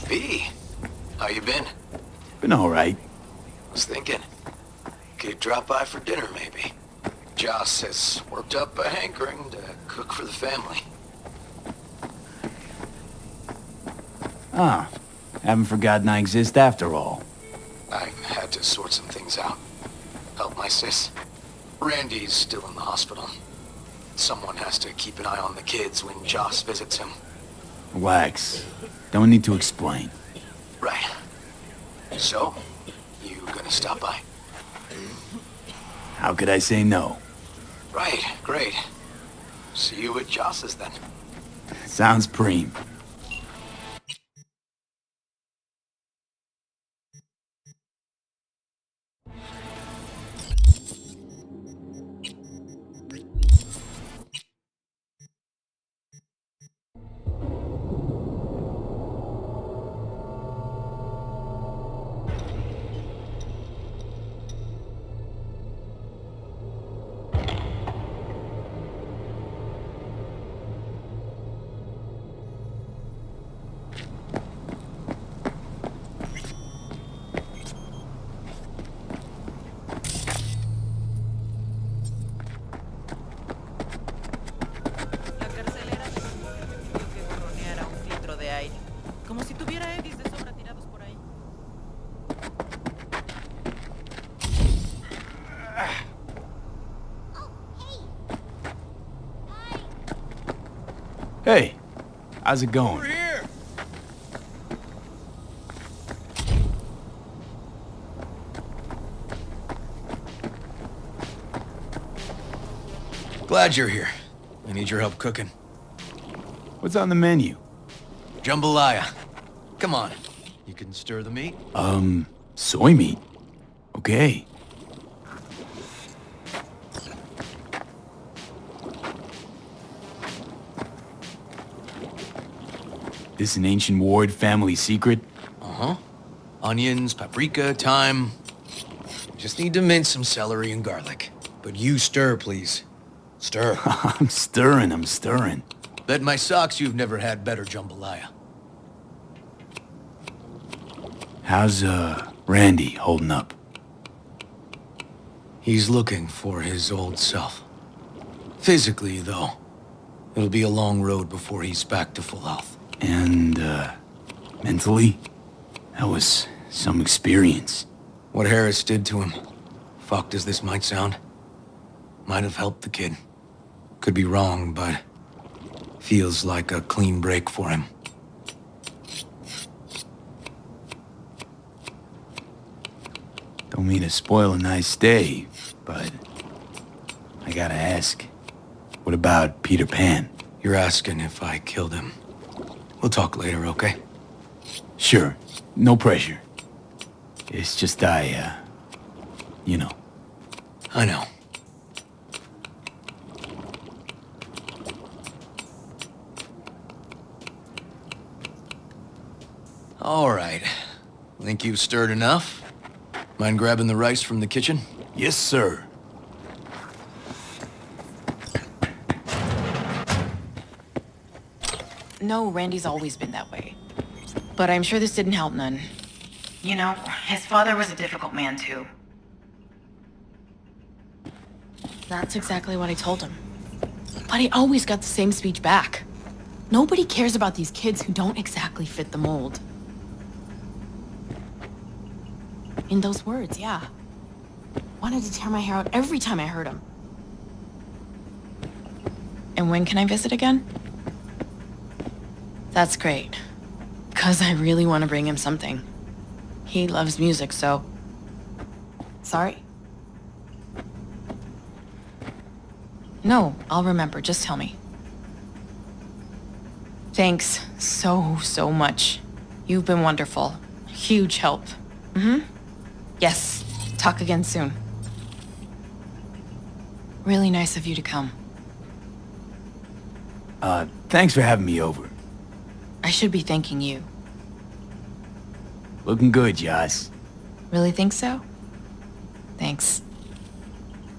B, how you been? Been alright. Was thinking, could drop by for dinner maybe. Joss has worked up a hankering to cook for the family. Ah, haven't forgotten I exist after all. I had to sort some things out. Help my sis. Randy's still in the hospital. Someone has to keep an eye on the kids when Joss visits him. Relax. Don't need to explain. Right. So, you gonna stop by? How could I say no? Right, great. See you at Joss's then. Sounds preem. La carcelera me pidió que gorroneara un filtro de aire. Como si tuviera eddies de sobra tirados por ahí. Hey, how's it going? Over here! Glad you're here. I need your help cooking. What's on the menu? Jambalaya. Come on. You can stir the meat? Soy meat. Okay. This an ancient Ward family secret? Uh-huh. Onions, paprika, thyme. Just need to mince some celery and garlic. But you stir, please. Stir. I'm stirring. Bet my socks you've never had better jambalaya. How's, Randy holding up? He's looking for his old self. Physically, though. It'll be a long road before he's back to full health. And, mentally? That was some experience. What Harris did to him, fucked as this might sound, might have helped the kid. Could be wrong, but feels like a clean break for him. Don't mean to spoil a nice day, but I gotta ask. What about Peter Pan? You're asking if I killed him. We'll talk later, okay? Sure, no pressure. It's just you know. I know. All right. Think you've stirred enough? Mind grabbing the rice from the kitchen? Yes, sir. No, Randy's always been that way. But I'm sure this didn't help none. You know, his father was a difficult man, too. That's exactly what I told him. But he always got the same speech back. Nobody cares about these kids who don't exactly fit the mold. In those words, yeah. Wanted to tear my hair out every time I heard him. And when can I visit again? That's great. 'Cause I really want to bring him something. He loves music, so... Sorry? No, I'll remember. Just tell me. Thanks so much. You've been wonderful. Huge help. Yes. Talk again soon. Really nice of you to come. Thanks for having me over. I should be thanking you. Looking good, Joss. Really think so? Thanks.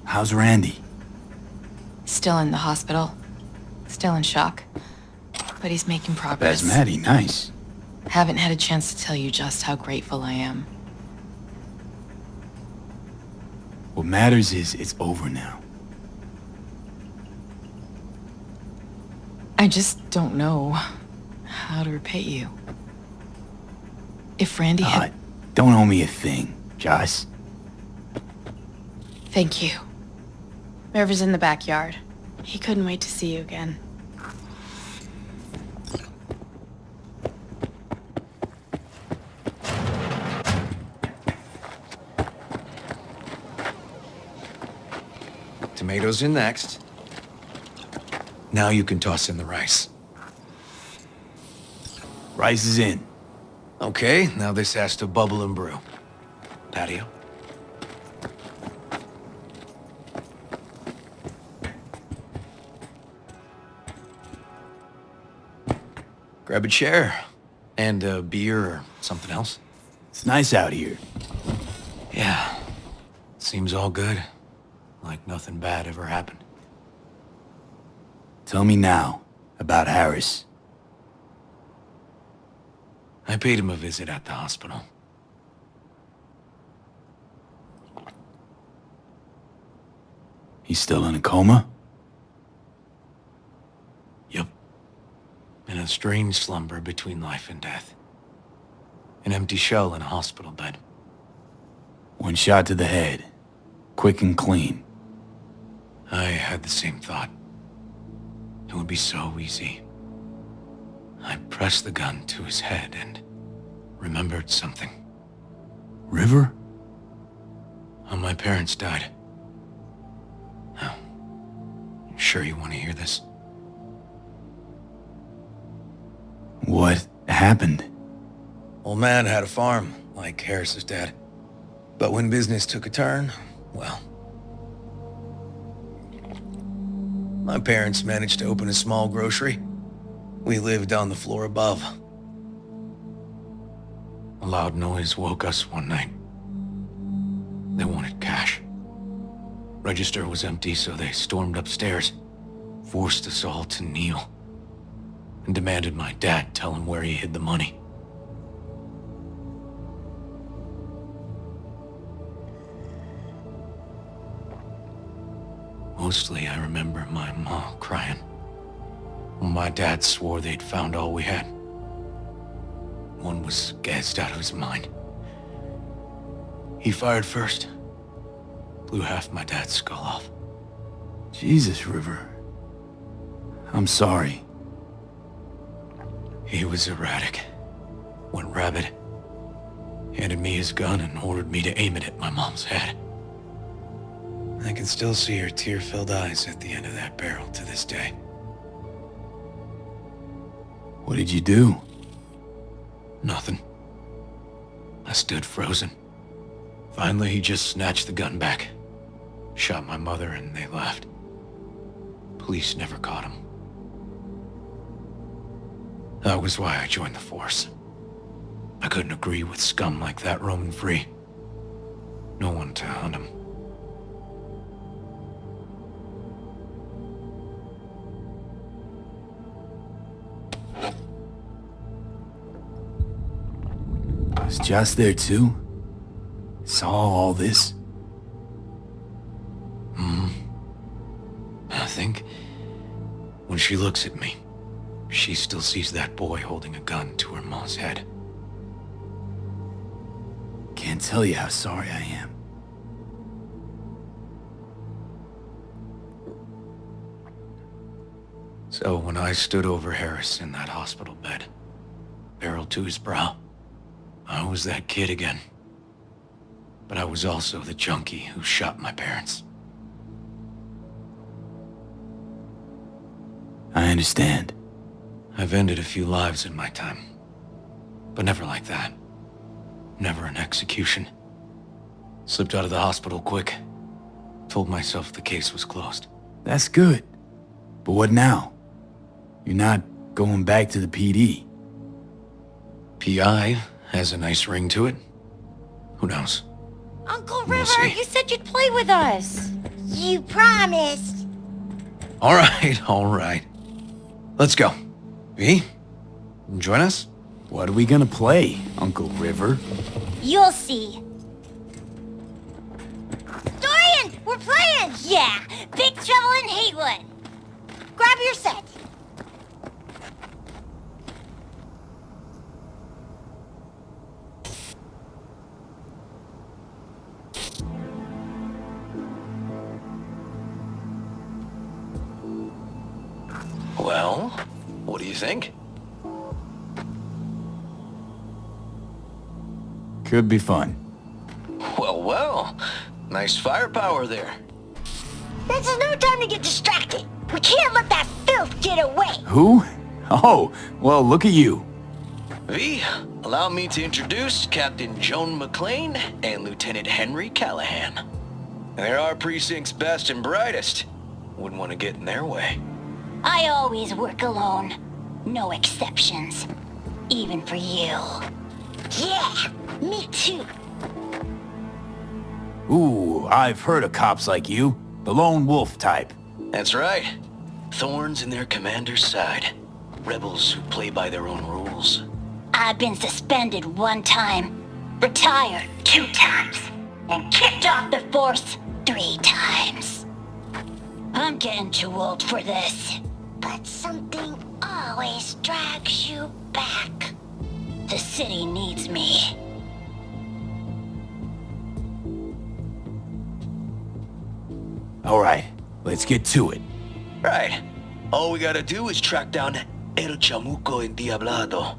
How's Randy? Still in the hospital. Still in shock. But he's making progress. Basmati, nice. Haven't had a chance to tell you just how grateful I am. What matters is it's over now. I just don't know how to repay you. If Randy had... Don't owe me a thing, Joss. Thank you. River's in the backyard. He couldn't wait to see you again. Tomatoes in next. Now you can toss in the rice. Rice is in. Okay, now this has to bubble and brew. Patio. Grab a chair. And a beer or something else. It's nice out here. Yeah. Seems all good. Like nothing bad ever happened. Tell me now about Harris. I paid him a visit at the hospital. He's still in a coma? Yup. In a strange slumber between life and death. An empty shell in a hospital bed. One shot to the head. Quick and clean. I had the same thought. It would be so easy. I pressed the gun to his head and remembered something. River? How my parents died. Now, you sure you want to hear this? What happened? Old man had a farm, like Harris's dad. But when business took a turn, well... My parents managed to open a small grocery. We lived on the floor above. A loud noise woke us one night. They wanted cash. Register was empty, so they stormed upstairs, forced us all to kneel, and demanded my dad tell him where he hid the money. Mostly, I remember my mom crying. My dad swore they'd found all we had. One was gassed out of his mind. He fired first. Blew half my dad's skull off. Jesus, River. I'm sorry. He was erratic. Went rabid. Handed me his gun and ordered me to aim it at my mom's head. I can still see her tear-filled eyes at the end of that barrel to this day. What did you do? Nothing. I stood frozen. Finally, he just snatched the gun back. Shot my mother and they left. Police never caught him. That was why I joined the force. I couldn't agree with scum like that roaming free. No one to hunt him. Was Joss there too? Saw all this? I think when she looks at me, she still sees that boy holding a gun to her mom's head. Can't tell you how sorry I am. So when I stood over Harris in that hospital bed, barrel to his brow, I was that kid again. But I was also the junkie who shot my parents. I understand. I've ended a few lives in my time. But never like that. Never an execution. Slipped out of the hospital quick. Told myself the case was closed. That's good. But what now? You're not going back to the PD. PI has a nice ring to it. Who knows? Uncle We'll River, see. you said you'd play with us. You promised. All right. Let's go. V, join us? What are we gonna play, Uncle River? You'll see. Dorian, we're playing! Yeah, Big Trouble in Haywood. Grab your set. Well, what do you think? Could be fun. Well, well. Nice firepower there. This is no time to get distracted. We can't let that filth get away. Who? Oh, well, look at you. V, allow me to introduce Captain Joan McClane and Lieutenant Henry Callahan. They're our precinct's best and brightest. Wouldn't want to get in their way. I always work alone. No exceptions. Even for you. Yeah, me too. Ooh, I've heard of cops like you. The lone wolf type. That's right. Thorns in their commander's side. Rebels who play by their own rules. I've been suspended 1 time, retired 2 times, and kicked off the force 3 times. I'm getting too old for this. But something always drags you back. The city needs me. All right, let's get to it. Right. All we gotta do is track down El Chamuco Endiablado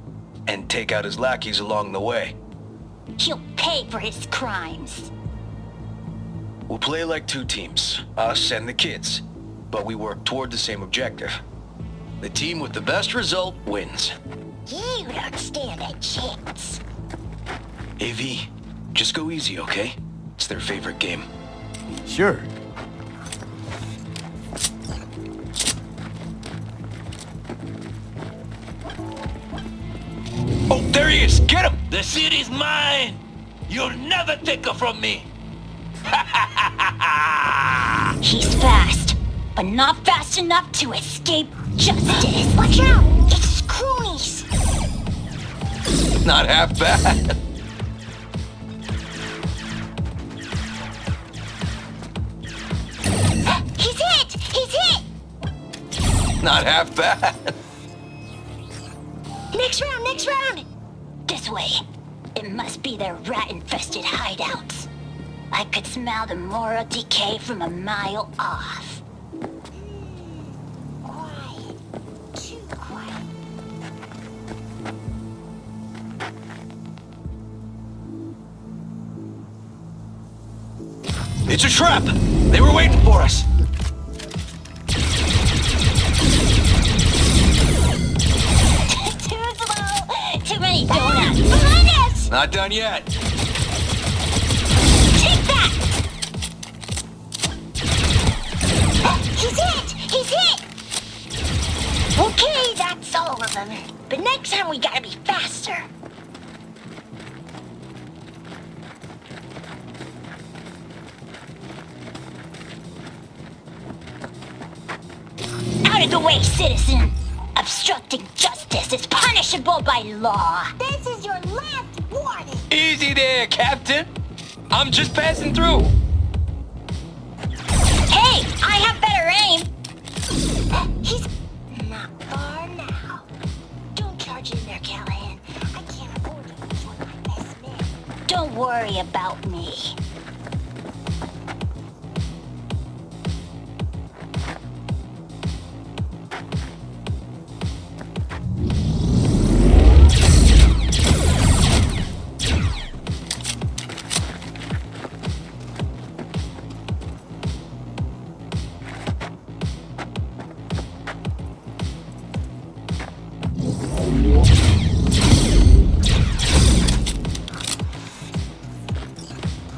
and take out his lackeys along the way. He'll pay for his crimes. We'll play like 2 teams, us and the kids, but we work toward the same objective. The team with the best result wins. You don't stand a chance. AV, just go easy, okay? It's their favorite game. Sure. Oh, there he is! Get him! The city's mine! You'll never take her from me! He's fast, but not fast enough to escape justice. Watch out! It's cronies! Not half bad. He's hit! He's hit! Not half bad. Next round, next round! This way. It must be their rat-infested hideouts. I could smell the moral decay from a mile off. Quiet. Too quiet. It's a trap! They were waiting for us! Too slow! Too many donuts! Behind us! Not done yet. Take that! He's hit! He's hit! Okay, that's all of them. But next time we gotta be faster. Out of the way, citizen! Obstructing justice is punishable by law. This is your last warning. Easy there, Captain. I'm just passing through. Hey, I have better aim. He's not far now. Don't charge in there, Callahan. I can't afford to lose one of my best men. Don't worry about me.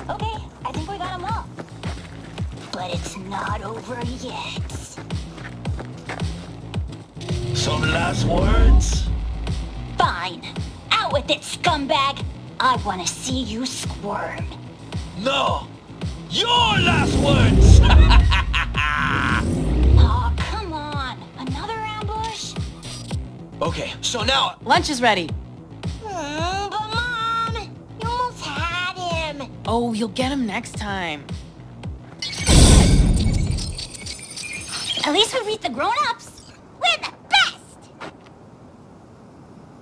Okay, I think we got them all. But it's not over yet. Some last words? Fine. Out with it, scumbag. I want to see you squirm. No! Your last words! Aw, come on. Another ambush? Okay, so now... Lunch is ready. Oh, you'll get him next time. At least we beat the grown-ups. We're the best!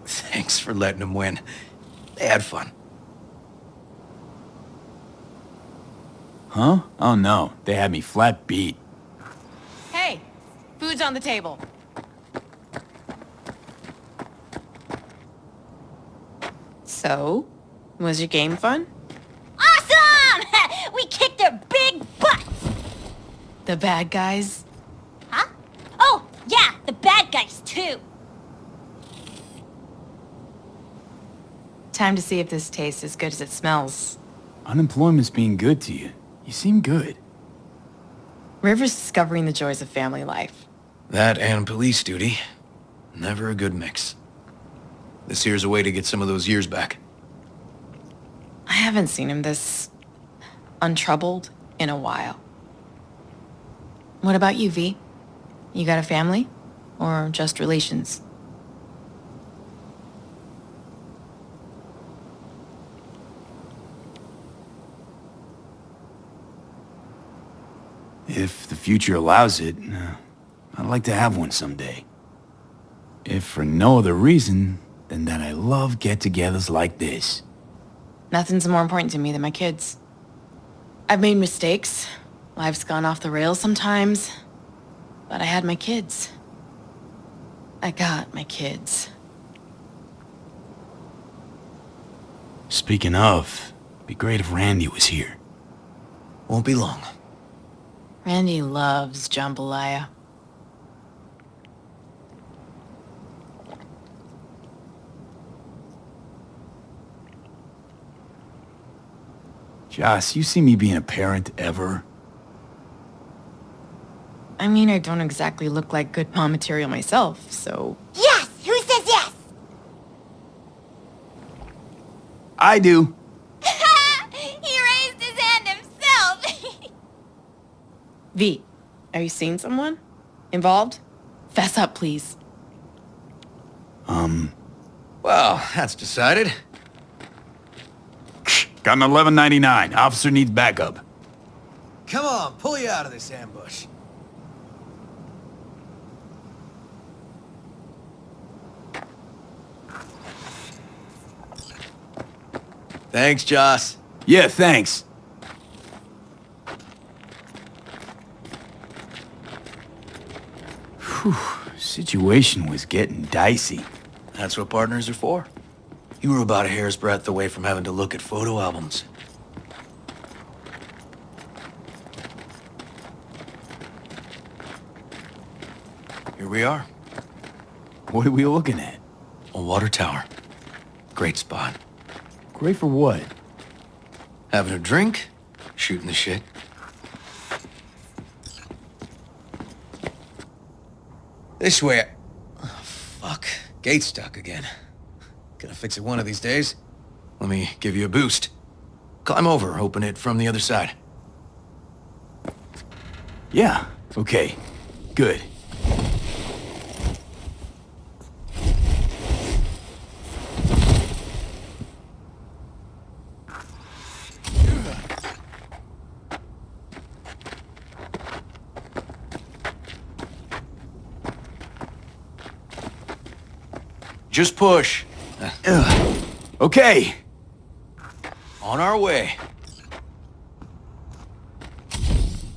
Thanks for letting them win. They had fun. Huh? Oh no, they had me flat beat. Hey, food's on the table. So, was your game fun? Awesome! We kicked their big butts! The bad guys? Huh? Oh, yeah, the bad guys too. Time to see if this tastes as good as it smells. Unemployment's being good to you. You seem good. River's discovering the joys of family life. That and police duty. Never a good mix. This here's a way to get some of those years back. I haven't seen him this untroubled in a while. What about you, V? You got a family? Or just relations? If the future allows it, I'd like to have one someday. If for no other reason than that I love get-togethers like this. Nothing's more important to me than my kids. I've made mistakes. Life's gone off the rails sometimes. But I had my kids. I got my kids. Speaking of, it'd be great if Randy was here. Won't be long. Randy loves jambalaya. Joss, you see me being a parent ever? I mean, I don't exactly look like good mom material myself, so... Yes! Who says yes? I do. He raised his hand himself! V, are you seeing someone? Involved? Fess up, please. Well, that's decided. Got an 1199. Officer needs backup. Come on, pull you out of this ambush. Thanks, Joss. Yeah, thanks. Whew, situation was getting dicey. That's what partners are for. You were about a hair's breadth away from having to look at photo albums. Here we are. What are we looking at? A water tower. Great spot. Great for what? Having a drink, shooting the shit. This way. Oh, fuck. Gate's stuck again. Gonna fix it one of these days. Let me give you a boost. Climb over, open it from the other side. Yeah, okay. Good. Just push. Okay. On our way.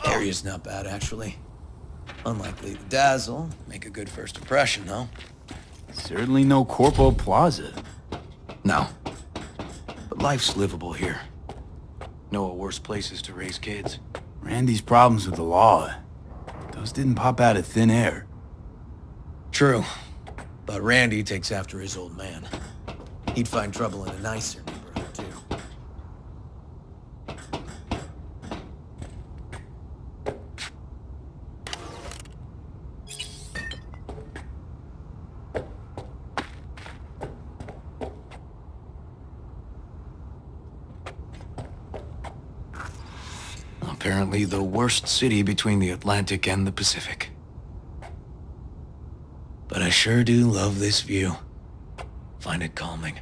Area's not bad, actually. Unlikely to dazzle. Make a good first impression, though. Certainly no Corpo Plaza. No. But life's livable here. Know of worse places to raise kids. Randy's problems with the law. Those didn't pop out of thin air. True. But Randy takes after his old man. He'd find trouble in a nicer neighborhood, too. Apparently the worst city between the Atlantic and the Pacific. But I sure do love this view. Find it calming.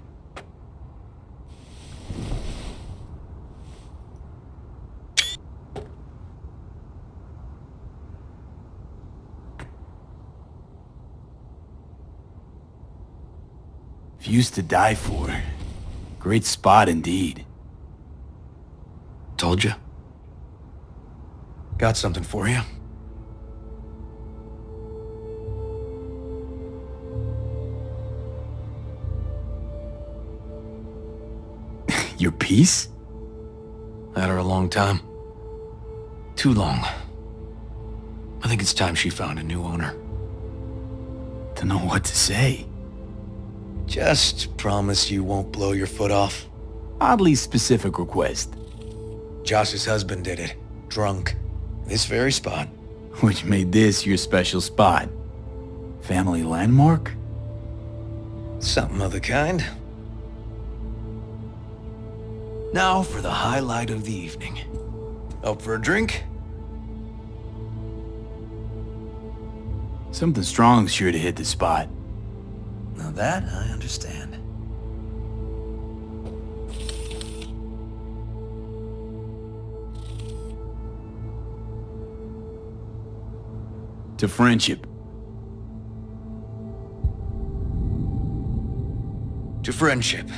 Refuse to die for. Great spot indeed. Told you. Got something for you. Your piece? Had her a long time. Too long. I think it's time she found a new owner. Don't know what to say. Just promise you won't blow your foot off. Oddly specific request. Josh's husband did it. Drunk. This very spot. Which made this your special spot. Family landmark? Something of the kind. Now for the highlight of the evening. Up for a drink? Something strong's sure to hit the spot. Now that I understand. To friendship. To friendship.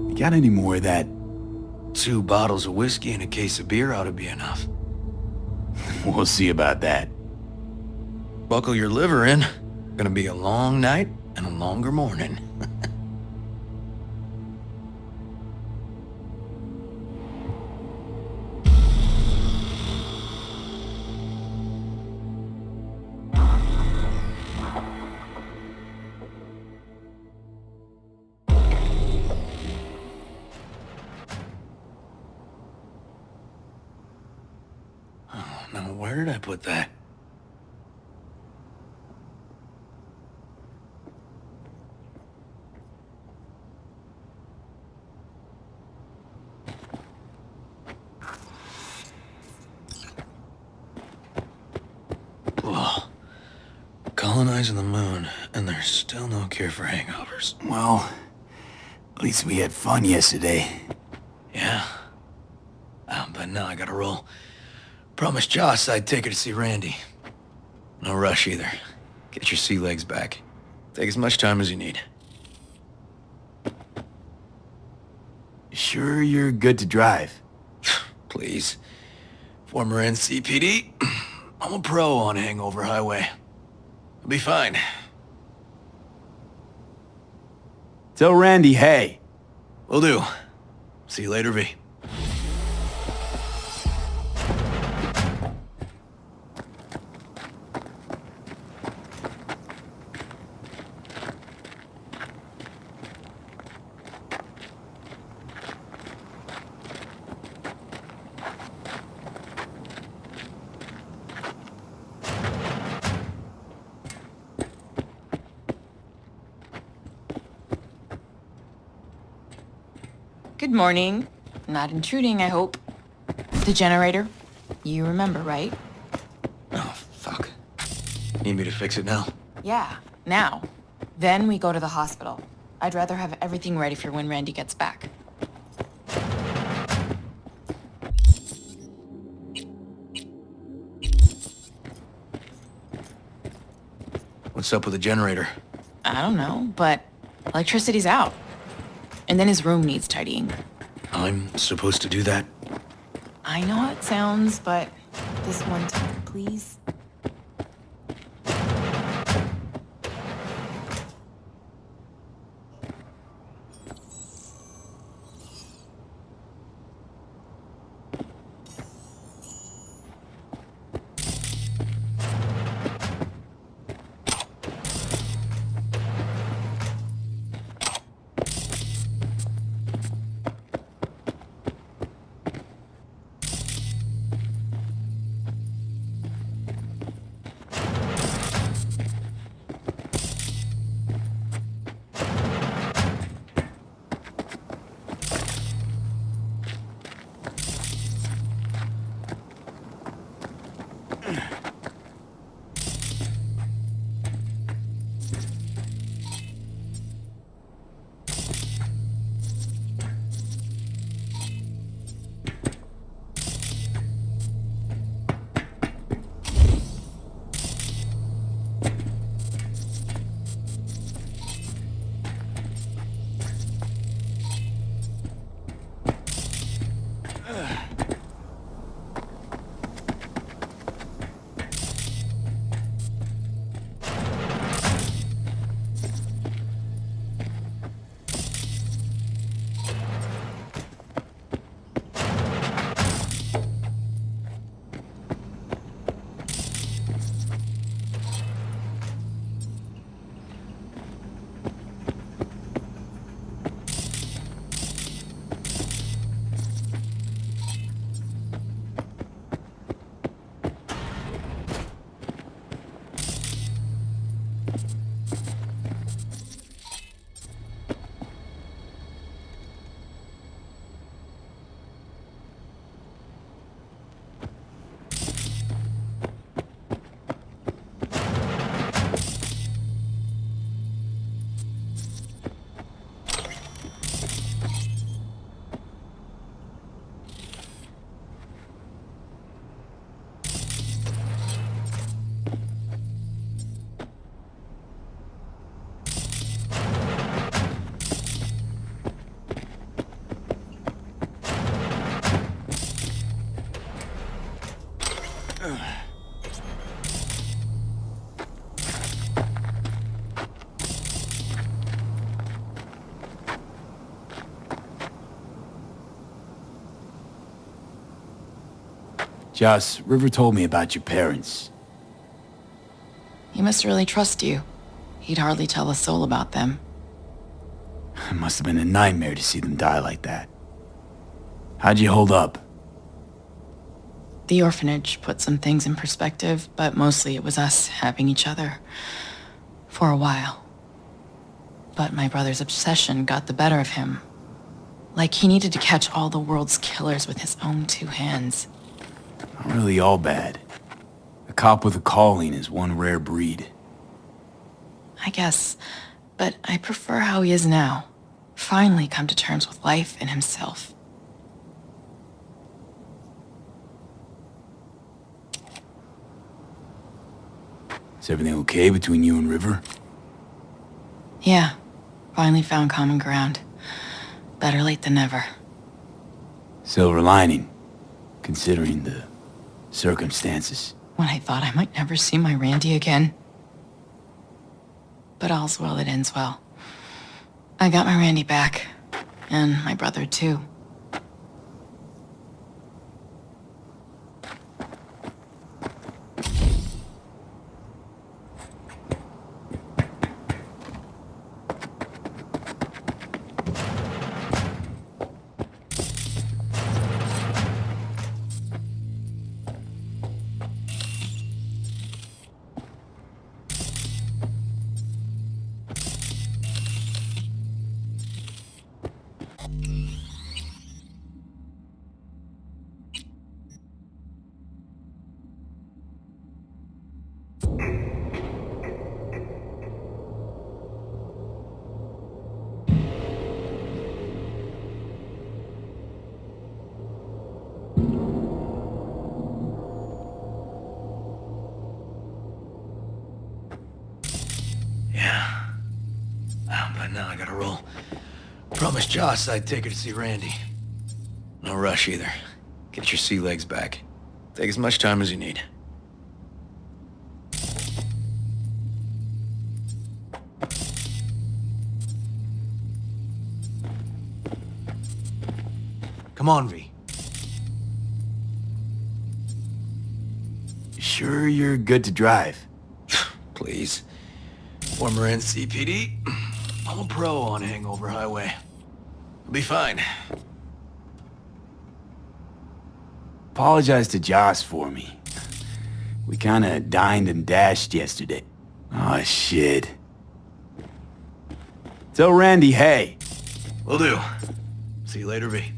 You got any more of that? 2 bottles of whiskey and a case of beer ought to be enough. We'll see about that. Buckle your liver in. Gonna be a long night and a longer morning. Now, where did I put that? Whoa. Colonizing the moon, and there's still no cure for hangovers. Well, at least we had fun yesterday. Yeah. But now I gotta roll. Promised Joss I'd take her to see Randy. No rush either. Get your sea legs back. Take as much time as you need. Sure you're good to drive? Please. Former NCPD. I'm a pro on Hangover Highway. I'll be fine. Tell Randy, hey. Will do. See you later, V. Good morning. Not intruding, I hope. The generator. You remember, right? Oh, fuck. Need me to fix it now? Yeah, now. Then we go to the hospital. I'd rather have everything ready for when Randy gets back. What's up with the generator? I don't know, but electricity's out. And then his room needs tidying. I'm supposed to do that? I know how it sounds, but this one time, please. Joss, River told me about your parents. He must really trust you. He'd hardly tell a soul about them. It must have been a nightmare to see them die like that. How'd you hold up? The orphanage put some things in perspective, but mostly it was us having each other. For a while. But my brother's obsession got the better of him. Like he needed to catch all the world's killers with his own two hands. Not really all bad. A cop with a calling is one rare breed. I guess, but I prefer how he is now. Finally come to terms with life and himself. Is everything okay between you and River? Yeah, finally found common ground. Better late than never. Silver lining, considering the circumstances. When I thought I might never see my Randy again. But all's well that ends well. I got my Randy back. And my brother, too. But now I gotta roll. Promised Joss I'd take her to see Randy. No rush either. Get your sea legs back. Take as much time as you need. Come on, V. Sure you're good to drive? Please. Former NCPD. I'm a pro on Hangover Highway. I'll be fine. Apologize to Joss for me. We kinda dined and dashed yesterday. Aw, shit. Tell Randy, hey. Will do. See you later, V.